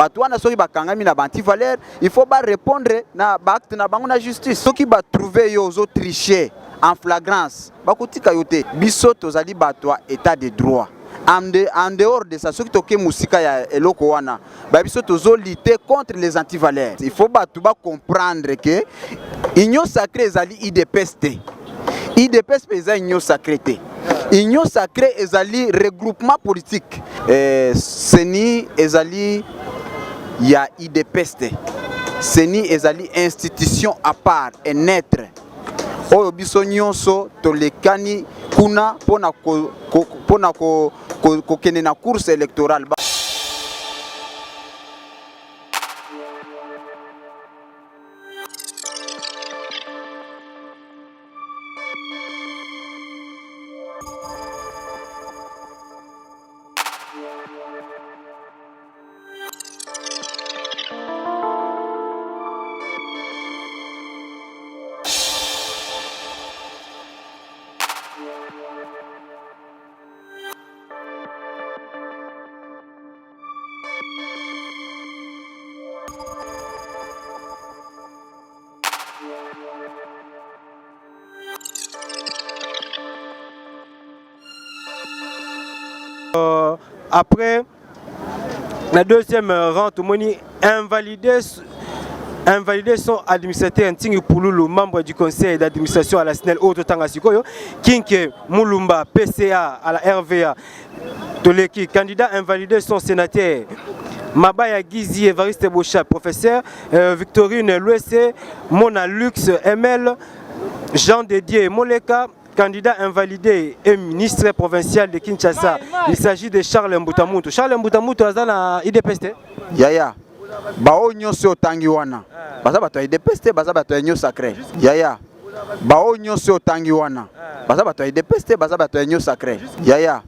bato wana soki bakangami na banti valeur il faut ba répondre na ba acte na bango na justice soki ba trouver yo zo tricher en flagrance bakotika yo te biso tozali bato état de droit en dehors de ça soki toke musika ya eloko wana ba biso tozo lutter contre les antivaleurs il faut bato ba comprendre que union sacrée ezali IDPS te IDPS eza union sacrée te union sacrée ezali regroupement politique seni ezali ya IDPS te seni ezali institution à part et naître oyo biso nyonso tolekani kuna pona kokende na course électorale. Après la deuxième rang, tout le monde invalidé son administrateur Pouloulou, membre du conseil d'administration à la SNEL Auto Tangasikoyo, Kinke Moulumba, PCA à la RVA, Toleki, candidat invalidé son sénateur Mabaya Gizi, Evariste Boucha, professeur, Victorine Louessé, Mona Lux, ML, Jean Dédier Moleka, candidat invalidé et ministre provincial de Kinshasa. Il s'agit de Charles Mbutamutu. Charles Mbutamutu a na IDPS. Yaya. Bao nyonso tangi wana. Baza bato IDPS, baza bato union sacrée. Yaya. Bao nyonso tangi wana. Baza bato IDPS, baza bato union sacrée. Yaya.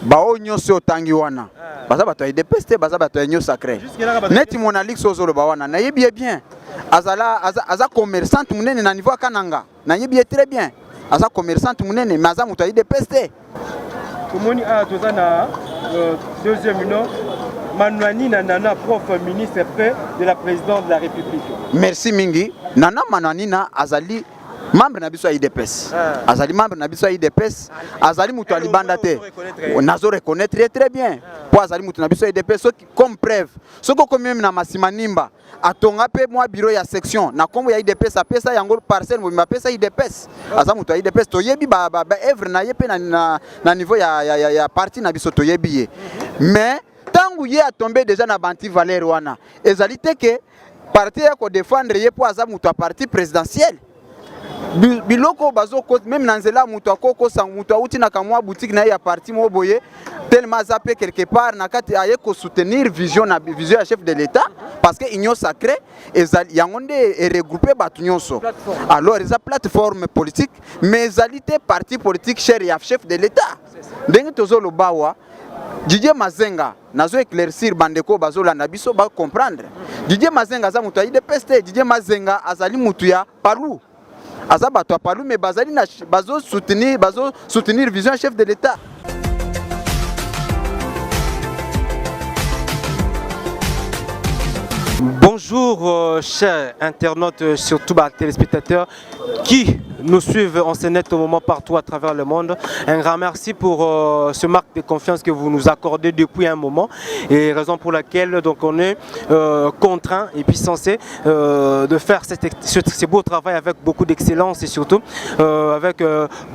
Bao nyonso tangi wana. Baza bato IDPS, baza bato union sacrée. Neti Mona Lix ozolo bawana. Na yebi bien. Aza commerçante munene na niveau kananga. Na yebi très bien. Aza commerçante munene mais aza muto IDPS te. Komoni a tozana deuxième nom Manouani Nana, prof ministre près de la présidente de la République. Merci mingi. Nana Manouani na azali membre na biso IDPS. Azali membre na biso IDPS. Azali muto alibanda te. Nazo reconnaître très bien. Pour azali muto na biso IDPS comme preuve. Soko comme même na Masimanimba. Atonga pe moi bureau ya section na kombo ya IDPS apesa yango parcelle mo mapesa IDPS. Aza muto ya IDPS to yebi ba œuvre na yepe na niveau ya parti na biso to yebi. Mais tangu ye a tombé déjà na banti valeur wana. Ezali te que parti ya ko défendre ye po aza muto parti présidentiel. Biloko bazo même nanzela muto akoko sang muto uti na kamwa boutique na ya parti mo boye tellement zappé quelque part na kati aye ko soutenir vision ya chef de l'état parce que union sacrée ezali yangonde est regroupé batu nyonso alors eza plateforme politique mais ezalité parti politique cher ya chef de l'état ndenge tozolo bawa Didier Mazenga nazo éclaircir bandeko bazola na biso ba comprendre Didier Mazenga za muto IDPS Didier Mazenga azali mutu ya Palu aza bato ya Palu mais bazali na bazo soutenir vision chef de l'état. Bonjour chers internautes, surtout téléspectateurs qui nous suivent en net au moment partout à travers le monde. Un grand merci pour ce marque de confiance que vous nous accordez depuis un moment et raison pour laquelle donc on est contraint et puis censé de faire ce beau travail avec beaucoup d'excellence et surtout avec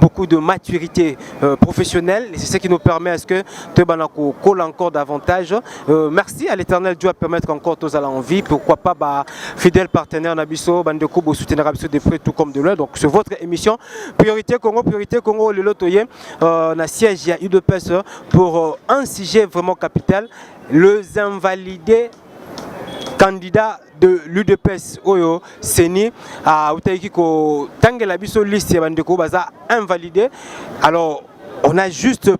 beaucoup de maturité professionnelle et c'est ce qui nous permet à ce que Tebanako colle encore davantage. Merci à l'Éternel Dieu à permettre encore tous à l'envie, pourquoi pas fidèle partenaire Nabiso, Bandeko, pour soutenir Nabiso de près tout comme de loin. Donc c'est votre émission Priorité Congo, le lotoyen, na siège il y a eu de personnes pour un sujet vraiment capital, les invalidés candidats de l'UDPS Oyo Seni à Utaikiko Tangela Biso liste Bandeko Baza invalidé. Alors on a juste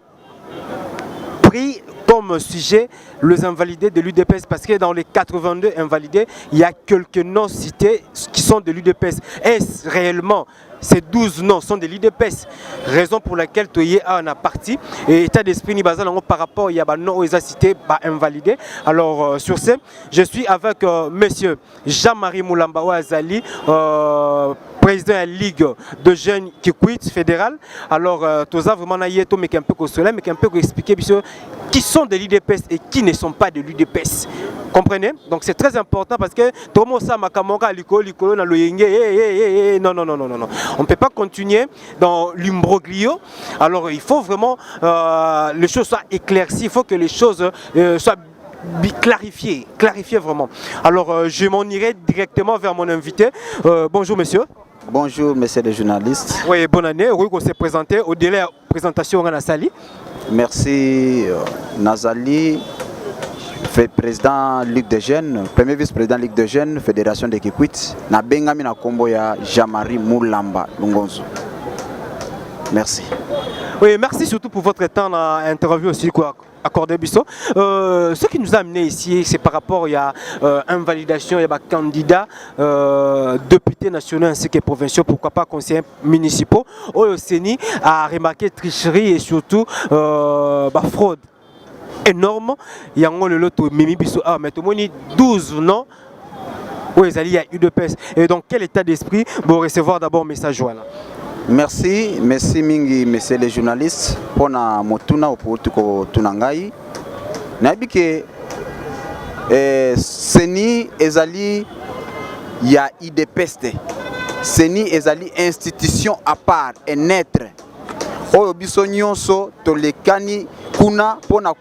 pris comme sujet les invalidés de l'UDPS parce que dans les 82 invalidés, il y a quelques noms cités qui sont de l'UDPS. Est-ce réellement ces 12 noms sont de l'IDPS. Raison pour laquelle Toye en a parti. Et état d'esprit ni bazal par rapport il y a des noms aux cités invalidés. Alors sur ce, je suis avec monsieur Jean-Marie Moulamba Ouazali, président de la Ligue de jeunes qui quittent fédérale. Alors, tous ça vraiment naïe mais un peu consolé, mais un peu expliquer qui sont de l'UDPS et qui ne sont pas de l'UDPS. Comprenez? Donc c'est très important parce que tout le monde sait non. On ne peut pas continuer dans l'imbroglio. Alors il faut vraiment les choses soient éclaircies, il faut que les choses soient clarifiées vraiment. Alors je m'en irai directement vers mon invité. Bonjour monsieur. Bonjour messieurs les journalistes. Oui, bonne année. Heureux qu'on s'est présenté. Au délai de présentation, on a Sali. Merci Nazali, président Ligue des Jeunes, premier vice-président Ligue des Jeunes, Fédération de Kikwit. Na bengami na kombo ya Jean-Marie Moulamba Lungonzo. Merci. Oui, merci surtout pour votre temps dans l'interview aussi quoi. Accordé Bissot. Ce qui nous a amené ici, c'est par rapport à invalidation, il y a des candidats députés nationaux ainsi que provinciaux, pourquoi pas conseillers municipaux. Au CENI a remarqué tricherie et surtout fraude énorme. Il y a un lot Mimi Bissot, mais tout le monde 12 noms. Oui, il y a UDPS. Et donc, quel état d'esprit pour recevoir d'abord un message voilà. Merci mingi messieurs les journalistes pour na motuna opotuko tunangai. Nabi ke Seni ezali ya IDPS. Seni ezali institution à part et naître. Oyo biso nyonso tolekani kuna pona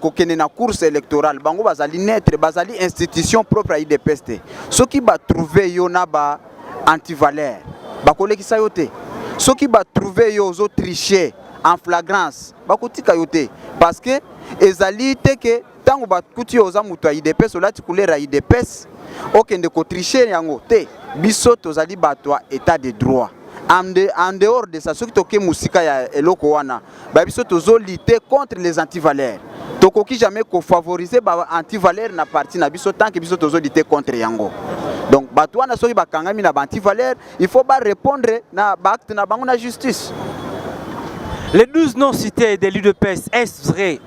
kokende na course électorale bango bazali naître bazali institution propre à IDPS. Ce qui va trouver yo na ba anti-valeur. Bakolekisa yote. Ceux qui va trouver yo zo tricher en flagrance. Bakotika yote parce que ezali te que tango bakuti oza muto IDPS olati couleur IDPS okende ko tricher yango te biso tozali batwa état de droit. En dehors de ça, ceux qui toke musika ya eloko wana, ba biso tozo lutter contre les anti-valeurs. Tokoki jamais ko favoriser ba anti-valeurs na parti na biso tant que biso tozo lutter contre yango. Donc batouana soki bakangami na anti-valeurs, il faut pas répondre na acte na bango na justice. Les 12 noms cités de l'UDPS, est-ce vrai?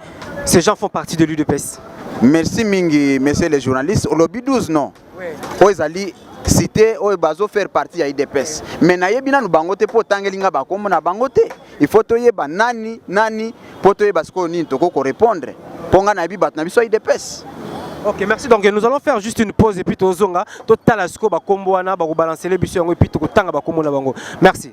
Ces gens font partie de l'UDPS. Merci mingi messieurs les journalistes. Olobi 12 noms. Oui. Oezali cité oyo bazo faire partie ya IDPS. Mais nayebina nu bangote po tangelinga bakombo na bangote. Il faut toyeba nani po toyeba sko nini toko ko répondre. Ponga na bi bat na biso IDPS. Ok, merci. Donc nous allons faire juste une pause et puis tozonga total asko ba kombo wana ba ko balancer les biso yango et puis to tanga ba kombo na bango. Merci.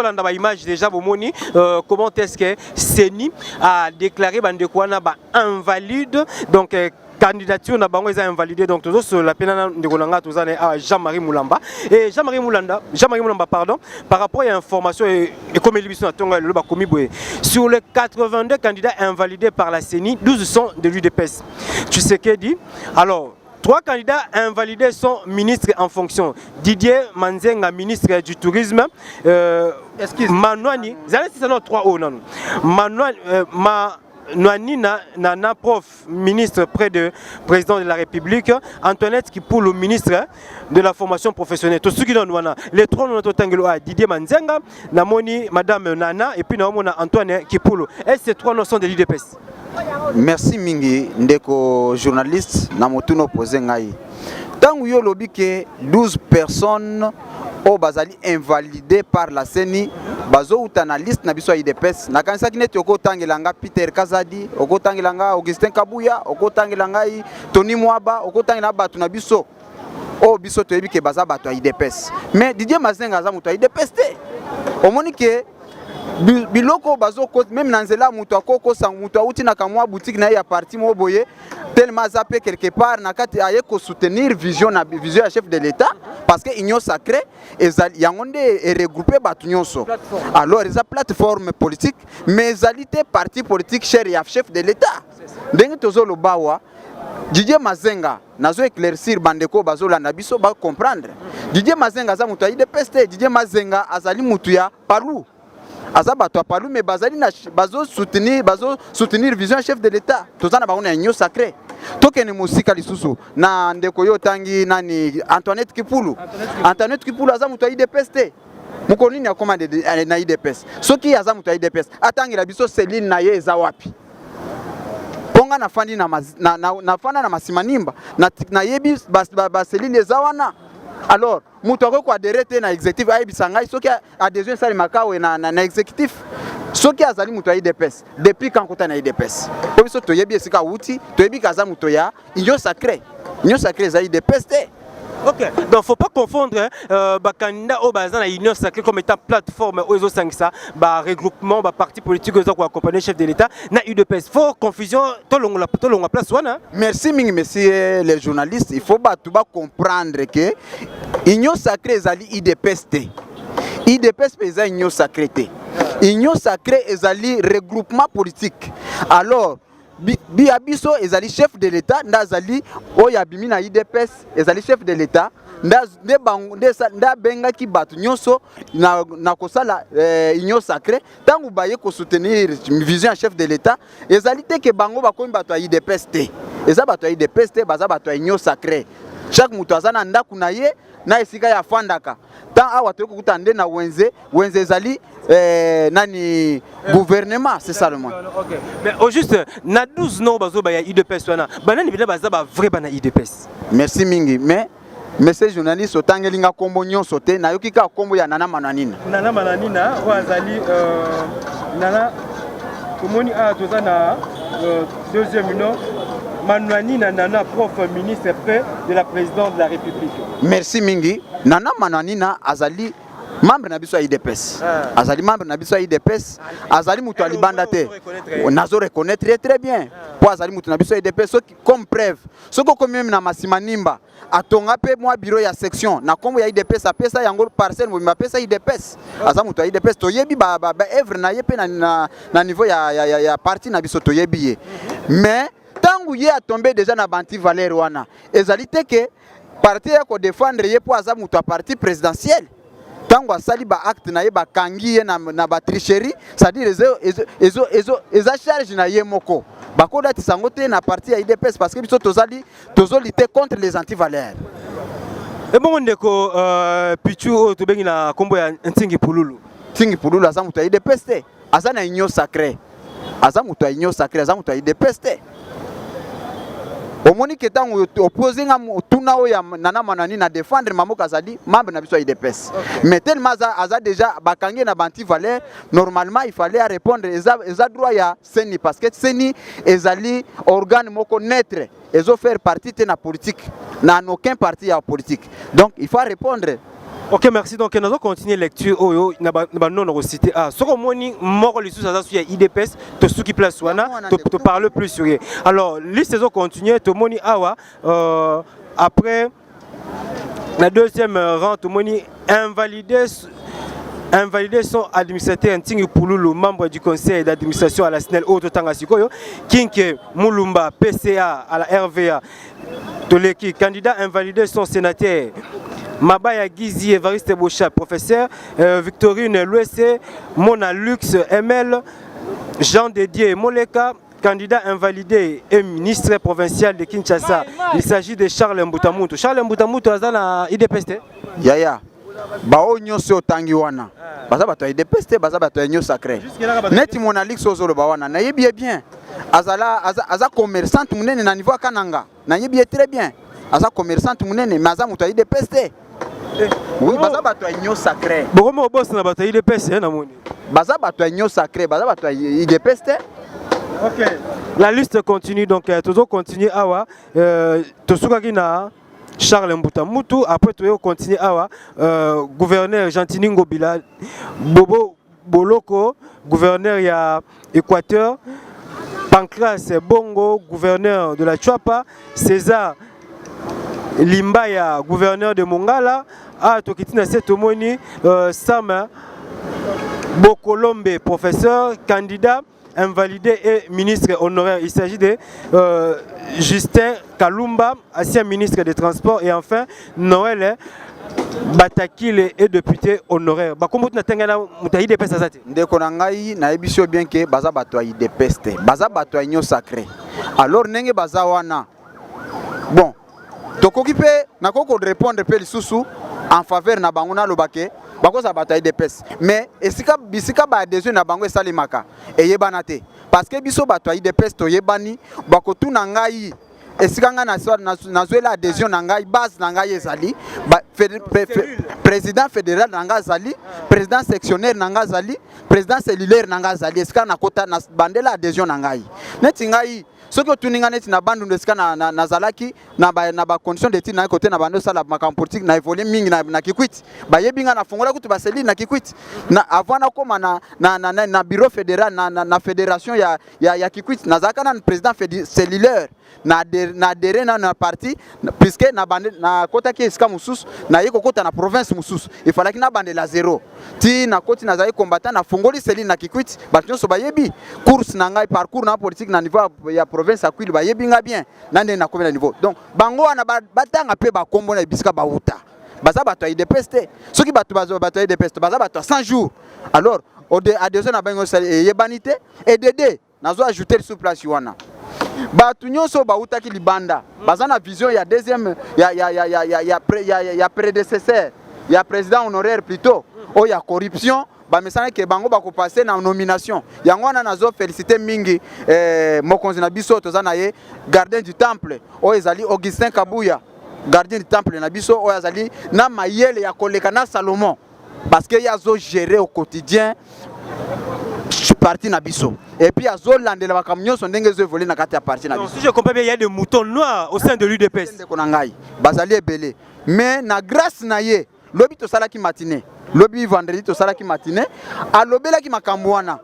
Dans la image déjà comment est-ce que Seni a déclaré Bandekwana invalide donc candidature n'a pas invalidé donc toujours sur la peine de Rolanga Jean-Marie Moulamba et Jean-Marie Moulamba pardon par rapport à l'information et comme l'émission a commis sur les 82 candidats invalidés par la CENI 12 sont de l'UDPS. Tu sais qu'elle dit alors 3 candidats invalidés sont ministres en fonction. Didier Manzenga, ministre du Tourisme. Manouani, c'est 3 hauts. Manouani, Nana Prof, ministre près du président de la République. Antoinette Kipoulou, ministre de la formation professionnelle. Tous ceux qui ont les 3 noms de Didier Manzenga, Namoni, Madame Nana, et puis Namona Antoine Kipoulou. Et ces 3 noms sont de l'IDPS. Merci mingi ndeko journaliste na motuno posé ngai. Tangu yo lobi ke 12 personnes au bazali invalidées par la CENI bazo utana liste na biso IDPS na kanisa kineti oko tangilanga Peter Kazadi oko tangilanga Augustin Kabuya oko tangilanga Tony Mwaba oko tangilanga batu na biso oh biso toyebi ke baza bato ya IDPS mais Didier Mazenga aza moto ya IDPS te omoni ke biloko bazo même na nzela moto akoko sang moto auti na kamwa boutique na ya parti mo boye tellement zappé quelque part na kati aye ko soutenir vision ya chef de l'État parce que union sacrée ezali yangonde et regrouper batu nyonso alors eza plateforme politique mais ezalité parti politique cher ya chef de l'État ndenge tozolo bawa Didier Mazenga nazo éclaircir bandeko bazolanda biso ba comprendre Didier Mazenga za moto ya IDPS te Didier Mazenga azali moto ya Palu aza bato Palu mais bazali na bazo soutenir vision chef de l'État tozana ba ona union sacrée tokene musika lisusu na ndeko yo tangi nani Antoinette Kipulu aza moto ya IDPS te moko nini akoma na IDPS soki aza moto ya IDPS atangi la biso Céline na ye eza wapi ponga na fandi na fana na masimanimba na yebi ba Céline eza wana alors mutu akoko adhéré te na exécutif ayebisa ngai soki adhésion esali makawe na exécutif soki azali mutu ya IDPS depuis quand kota na IDPS po biso toyebi esika wuti toyebi kaza mutu ya union sacrée eza IDPS te. Ok, donc il ne faut pas confondre candidat au bazan à l'Union sacrée comme étant plateforme aux regroupement, parti politique qui accompagner le chef de l'État. Na UDPS, faut confusion, tout le monde place. Merci, messieurs les journalistes. Il faut comprendre que l'Union sacrée est l'IDPS. IDPS est l'Union sacrée. L'Union sacrée est le regroupement politique. Alors, biabiso ezali chef de l'État ndazali oya bimina IDPS ezali chef de l'État nda benga ki batu nyonso na kosala union sacrée tangu baye ko soutenir vision chef de l'État ezali te ke bango bakomi batu ya IDPS te eza batu ya IDPS te baza batu ya union sacrée chaque mutu azana ndaku na ye na esika ya fandaka tant awa to kuta nde na wenze ezali nani gouvernement c'est ça le monde. OK. Mais au juste na 12 non bazo ba ya IDPS wana banani bina baza ba vrai bana IDPS. Merci mingi mais monsieur journaliste otangelinga kombo nyonso te na yoki ka kombo ya Nana Mananina wazali nana komoni a tozana deuxième nom Mananina Nana prof ministre près de la présidente de la République. Merci mingi Nana Mananina azali membre na biso ya IDPS azali membre na biso ya IDPS azali mutu alibanda te nazo reconnaître très bien po azali mutu na biso ya IDPS comme preuve soko komi même na masimanimba atonga pe moi bureau ya section na kombo ya IDPS apesa yango parcelle mo mapesa IDPS aza mutu ya IDPS toyebi ba œuvre na ye pe na niveau ya parti na biso toyebi ye mais tangu ye a tombé déjà na banti valeur wana ezali te ke parti ya ko défendre ye po aza mutu a parti présidentiel tango asali ba acte na ye ba kangi ye na ba tricherie c'est-à-dire eza charge na ye moko bakoda tisango te na parti ya IDPS parce que biso tozo lutter contre les antivaleurs. Et bon ndeko pichu to bengi na kombo ya Ntingi Pululu aza mutu ya IDPS te aza na union sacrée aza mutu ya IDPS te omoni ke tango opposé nga tuna oya Nana Mananina défendre mamoka azali membre na biso ya IDPS mais tellement aza déjà bakangi na banti valeur normalement il fallait répondre eza droit ya CENI parce que CENI ezali organe moko neutre ezo faire partie te na politique na aucun parti ya politique donc il faut répondre. Ok, merci. Donc, nous allons continuer la lecture. Oh, non, on cité. Ah, ce qu'on moni mort les sous-agents sur IDPS, tout ce qui place wana, te parle plus sur. Alors, liste saison continue. Tout moni awa. Après, la deuxième rang, tout moni invalidé son administrateur Ntingi Pululu, membre du conseil d'administration à la SNEL Auto Tangasikoyo, Kinke Mulumba, PCA à la RVA, Toleki, candidat invalidé son sénateur. Mabaya Gizi, Evariste Boucha, professeur, Victorine Louessé, Mona Lux, ML, Jean Dédier Moleka, candidat invalidé et ministre provincial de Kinshasa. Il s'agit de Charles Mbutamutu. Charles Mbutamutu a dans IDPS. Yaya. Bao nyonso tangi wana. Baza bato IDPS te, baza bato union sacrée. Neti Mona Lux ozolo bawana. Na yebi bien. Aza commerçante munene na niveau kananga. Na yebi très bien. Aza commerçante munene mais aza muto IDPS te. Oui, baza bato union sacrée. Bokomo boss na bato IDPS na moni. Baza bato union sacrée, baza bato IDPS te. OK. La liste continue donc toujours continuer awa tosukaki na Charles Mbutamutu. Après, tu vas continuer à gouverneur Gentini Ngobila, Bobo Boloko, gouverneur ya Équateur, Pancras Bongo, gouverneur de la Chuapa, César Limbaya, gouverneur de Mongala, Tokitina Setomoni, Sam Bokolombe, professeur, candidat, invalidé et ministre honoraire. Il s'agit de Justin Kalumba, ancien ministre des Transports, et enfin Noël Batakile et député honoraire. Comment tu as dit des pestes à ça? Ndeko nangai na ebisio bien que baza bato ay des pestes. Baza bato ay sacré. Alors nenge baza wana. Bon, tokoki pe nakoko répondre pe lisusu en faveur na bango na lobake. Bako sa bato ay des pestes. Mais esika bisika ba adhésion na bango esalimaka eyebana te. Parce que biso bato ay des pestes oyebani bako tu nangai esika nga na zoela adhésion na ngai base na ngai ezali président fédéral na ngai ezali président sectionnaire na ngai ezali président cellulaire na ngai ezali esika na kota na bandela adhésion na ngai neti ngai soki otuninga neti na bandu esika na zalaki na ba condition d'étude na côté na bando sala makambo politique na évoluer mingi na Kikwit bayebi nga na fongola kutu ba cellule na Kikwit na avant na koma na bureau fédéral na fédération ya Kikwit na zaka na président cellulaire na adhéré na parti puisque na bande na kota ki esika mususu na yeko kota na province mususu il fallait que na bande la zéro ti na koti na zai combattant na fongoli cellule na Kikwit bato so bayebi course na ngai parcours na politique na niveau ya province à Kwilu bayebi nga bien nande na combien de niveau donc bango wana batanga pe ba kombo na bisika ba uta baza bato ay depeste soki bato ay depeste baza bato 100 jours alors adhésion na bango yebanité et dédé nazo ajouter sur place wana batu nyonso bautaki libanda baza na vision ya deuxième ya prédécesseur ya président honoraire plutôt o ya corruption ba mesana ke bango bako passer na nomination yango wana nazo féliciter mingi mokonzi na biso tozana ye gardien du temple o ezali Augustin Kabuya gardien du temple na biso o ezali na mayele ya koleka na Salomon parce que yazo gérer au quotidien parti na biso et puis azo landela bakamnyo so ndenge zo voler na kati ya parti na biso. Si je comprends bien, il y a des moutons noirs au sein de l'UDPS. Ndeko na ngai bazali ebele mais na grâce na ye lobi to salaki matinée lobi vendredi to salaki matinée alobelaki makambo wana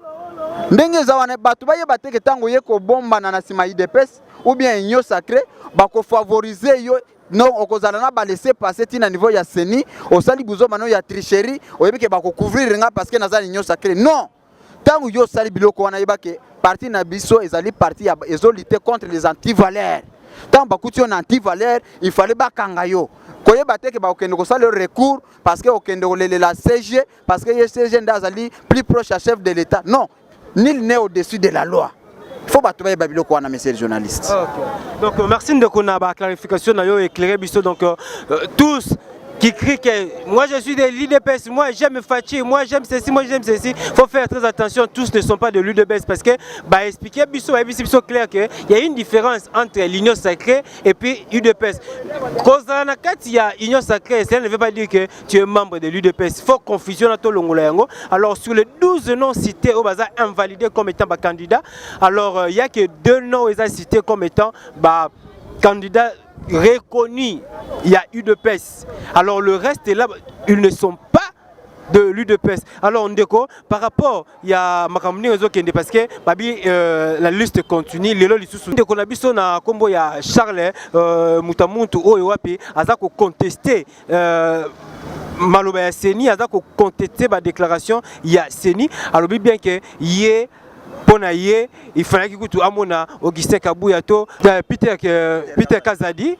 ndenge za wana bato baye bateke tango ye ko bomba na sima UDPS ou bien union sacré bako favoriser yo non okozala na ba laisser passer tina niveau ya seni osali buzo mano ya tricherie oyebike bako couvrir nga parce que nazali union sacré non tango yo sali biloko wana yebake parti na biso ezali parti ya ezo lutter contre les anti-valeurs tant bakuti on anti-valeurs il fallait bakanga yo koyeba te ke ba okende ko sala recours parce que okende olele la CG parce que ye CG ndazali plus proche à chef de l'état non nul n'est au-dessus de la loi. Il faut battre les babiloko wana monsieur le journaliste. Okay. Donc merci de qu'on a ba clarification na yo éclairé biso donc tous qui crient que moi je suis de l'UDPS, moi j'aime Fachi, moi j'aime ceci, moi j'aime ceci. Il faut faire très attention, tous ne sont pas de l'UDPS parce que bah expliquer biso clair que il y a une différence entre l'union sacrée et puis l'UDPS. Cause il y a union sacrée, ça ne veut pas dire que tu es membre de l'UDPS. Il faut confusion à tout l'ongolayango. Alors sur les 12 noms cités au bazar invalidés comme étant candidat, alors il y a que 2 noms cités comme étant candidats reconnus, il y a UDPS. Alors le reste est là, ils ne sont pas de l'UDPS. Alors Ndeko, par rapport, il y a Makamuni Ozokende parce que la liste continue. Lelo lisusu Ndeko na biso na kombo ya Charles Mutamuntu oyo wapi azako contester maloba ya Seni azako contester ba déclaration ya Seni. Alors bien que yé il fallait que amona Augustin Kabuya to Peter Kazadi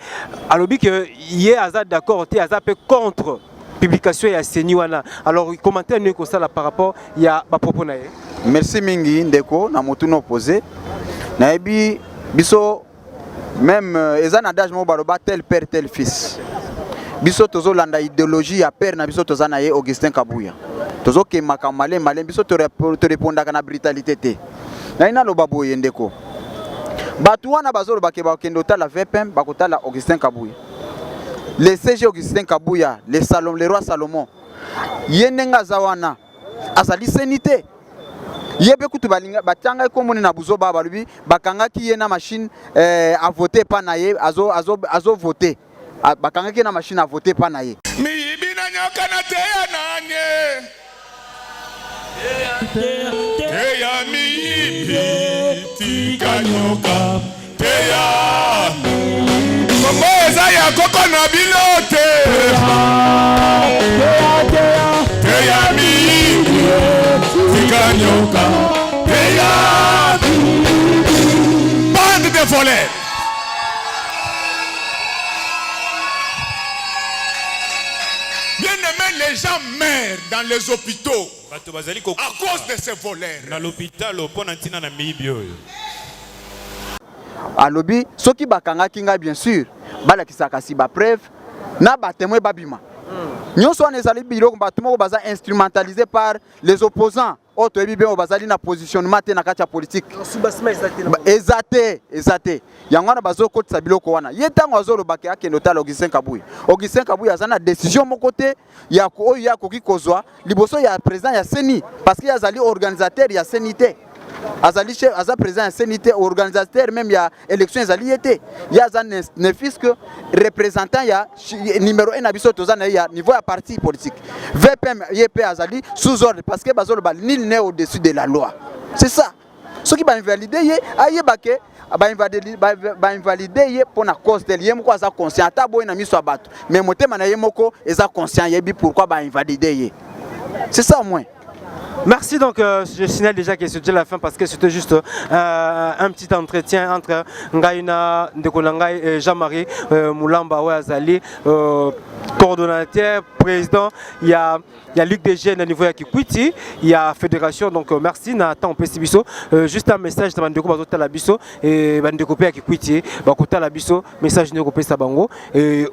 alobi que yé azad d'accord te azapé contre publication ya Seni wana. Alors commentaire nous ko sala par rapport ya ba propos na ye. Merci mingi ndeko na motu no posé na ebi biso même ezana d'âge mo baloba tel père tel fils biso tozo landa idéologie ya père na biso tozana ye Augustin Kabuya tozo ke makamale malé biso te répondaka na brutalité te na ina lo babo yendeko batu wana bazolo bakeba kendo tala VPM bakotala Augustin Kabuya le CG Augustin Kabuya le roi Salomon yenenga zawana azali senité yebe kutu balinga batanga komoni na buzo baba lubi bakanga ki yena machine a voter pa na ye azo voter bakangaki na machine à voter pa na ye. Miyibi na nyoka na teya nanye. Teya miyibi tika nyoka. Teya Kombo eza ya koko na bilote. Teya miyibi tika nyoka. Teya bande de voleurs. Bien-aimés, les gens meurent dans les hôpitaux à cause de ces voleurs. Alobi, ceux qui bakanga kinga bien sûr, bala kisaka si ba preuve, na ba témoin babima. Nyonso on ezali biloko batumo baza instrumentalisé par les opposants. Auto ebi bien bazali na positionnement te na kati ya politique. Exacté. Yango na bazo kotisa biloko wana. Yetango azolo bake akendo tala Augustin Kabuyi. Augustin Kabuyi azana décision mon côté ya ko oyo ya koki kozwa liboso ya président ya CENI parce que azali organisateur ya CENI. Azali chef aza président ya CENI organisateur même ya élection ezali yete. Ya za ne fils que représentant ya numéro 1 na biso tozana ya niveau ya parti politique. VPM YP azali sous ordre parce que bazolo ba nul n'est au-dessus de la loi. C'est ça. Ce qui va invalider ye ayebake ba invalider ye pour na cause de ye moko aza conscient ata boy na miso abato mais motema na ye moko eza conscient yebi pourquoi ba invalider ye. C'est ça au moins. Merci, donc je signale déjà que c'est déjà la fin parce que c'était juste un petit entretien entre Ngaïna Ndekonangai et Jean-Marie Moulamba Ouazali, coordonnateur, président. Il y a Ligue des jeunes à niveau de Kikwiti, il y a Fédération, donc merci. Nathan Pessibiso, juste un message de Bandeko Bazota Labiso et Bandeko Pé Kikwiti, Bakota Labiso, message de Kopé Sabango. Et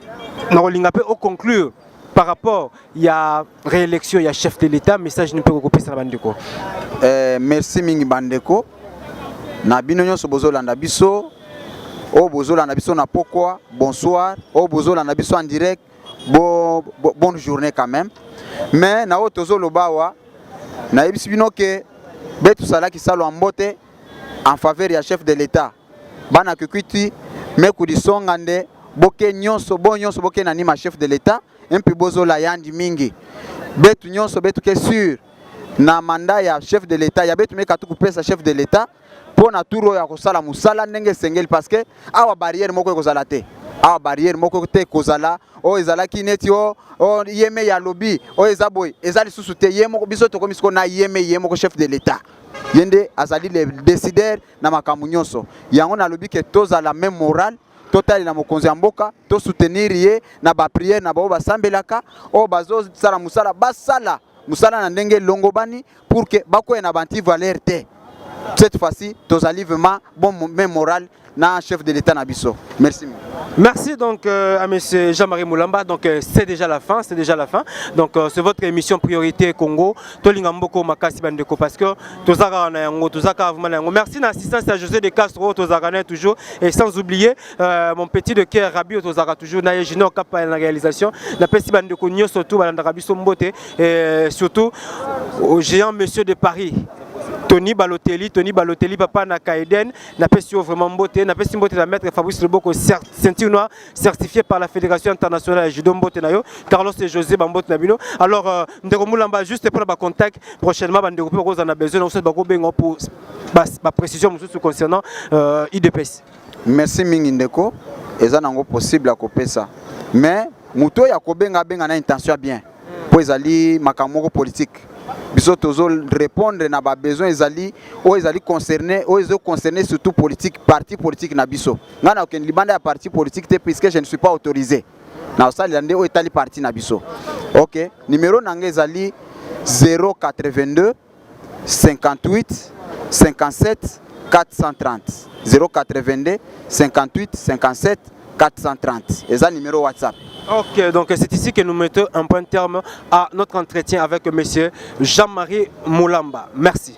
Narolingape au conclure. Par rapport, il y a réélection, il y a chef de l'État, message ne peut pas ça Bandeko. Merci Mingi Bandeko. Na binonyo so bozolanda biso. O bozolanda biso na pourquoi? Bonsoir. O bozolanda biso en direct. Bonne journée quand même. Mais na otozolo bawa na yebisi bino ke betu sala ki salo ambote en faveur ya chef de l'État. Bana Kikwiti mekudi songande boke nyonso boke na nima chef de l'État. Un peu bozola yandi mingi betu nyonso betu ke sûr na mandat ya chef de l'État ya betu meka tuku sa chef de l'État pour na turo ya kosala musala ndenge sengeli parce que awa barrière moko kozala te awa barrière moko te kozala o ezala kineti o yeme ya lobby o ezaboy ezali susu te yemo biso to komisiko na yemo chef de l'État yende azali le décideur na makambo nyonso yango na lobby ke tozala même morale total na mokonzi ya mboka to soutenir ye na ba prière na ba basambelaka o bazo sala musala basala musala na ndenge longobani pour que bako na banti valeur te cette fois-ci tozali vraiment bon même moral na chef de l'État na biso. Merci. Merci donc à monsieur Jean-Marie Moulamba. Donc c'est déjà la fin, Donc c'est votre émission Priorité Congo. Tolinga mboko makasi bandeko parce que tozaka na yango tozaka vraiment na yango. Merci na assistance à José de Castro tozaka toujours et sans oublier mon petit de cœur Rabi tozaka toujours na Jino Kapa na réalisation. Na pesi bandeko nyoso tout balanda Rabiso mbote et surtout au géant monsieur de Paris. Tony Balotelli, papa na Kaiden, n'a pas su vraiment beauté, n'a pas su beauté la maître Fabrice Leboko, ceinture noire certifié par la Fédération internationale de judo Mbote Nayo, Carlos et José Bambote Nabino. Alors, Ndeko Moulamba, juste pour le contact, prochainement, Ndeko Rose en a besoin, on sait pour ma précision concernant IDPS. Merci Mingi Ndeko, et ça n'est pas possible à couper ça. Mais, Mouto Yakobenga Benga a intention bien, pour les alliés makamoko politique. Biso tozo répondre na ba besoin ezali concerné surtout politique parti politique na biso ngana ken libanda ya parti politique te puisque je ne suis pas autorisé na osali lande o etali parti na biso. OK, numéro nanga ezali 082 58 57 430 082 58 57 430 et ça numéro WhatsApp. Ok, donc c'est ici que nous mettons un point de terme à notre entretien avec monsieur Jean-Marie Moulamba. Merci.